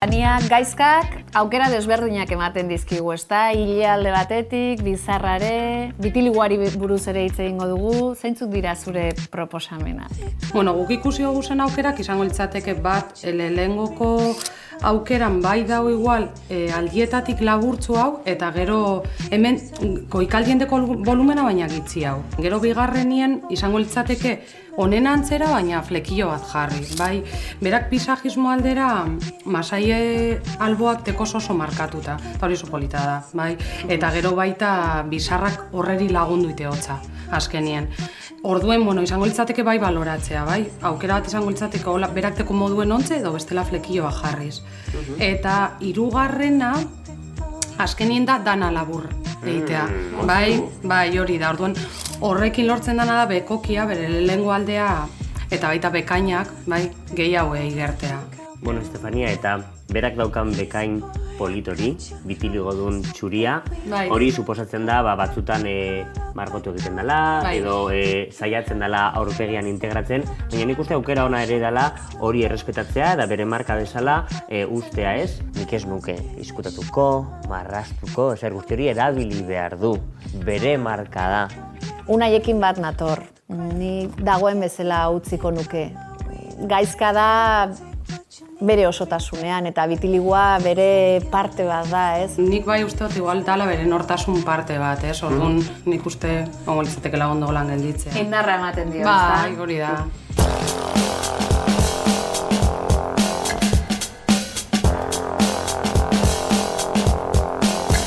Ania gaizkak aukera desberdinak ematen dizkigu, ezta? Ile alde batetik, bizarrare, bitiliguari buruz ere hitz egingo dugu. Zeintzuk dira zure proposamenak? Bueno, guk ikusi dugu zen aukerak izango litzateke bat lehengoko aukeran bai dago igual aldietatik laburtzu hau eta gero hemen goikaldiendeko volumena baina gitzi hau. Gero bigarrenien izango litzateke honen antzera baina flekillo bat jarri. Bai, berak pisajismo aldera masaie alboak tekos oso markatuta, eta hori oso polita da, bai. Eta gero baita bizarrak horreri lagundu ite hotza, azkenien. Orduen, bueno, izango litzateke bai baloratzea, bai? Aukera bat izango litzateke hola berakteko moduen ontze edo bestela flekilloa jarriz. Eta hirugarrena azkenien da dana labur egitea. Bai, hori da. Orduan, horrekin lortzen dana da bekokia, bere lehengo aldea eta baita bekainak, bai, gehiago igertea. Bueno, Estefania, eta berak daukan bekain politori, bitiligodun txuria, hori suposatzen da batzutan margotu egiten dela, edo saiatzen dela aurpegian integratzen, baina nik uste aukera ona ere dela hori errespetatzea eta bere marka bezala ustea ez, nik ez nuke izkutatuko, marrastuko, ezer guzti hori erabili behar du, bere marka da. Unaiekin bat nator, ni dagoen bezala utziko nuke. Gaizka da bere osotasunean eta bitiligua bere parte bat da, ez? Nik bai uste dut igual dala bere nortasun parte bat, ez? Orduan nik uste ongo litzateke lagondo lan gelditzea. Indarra ematen dio, bai, hori da.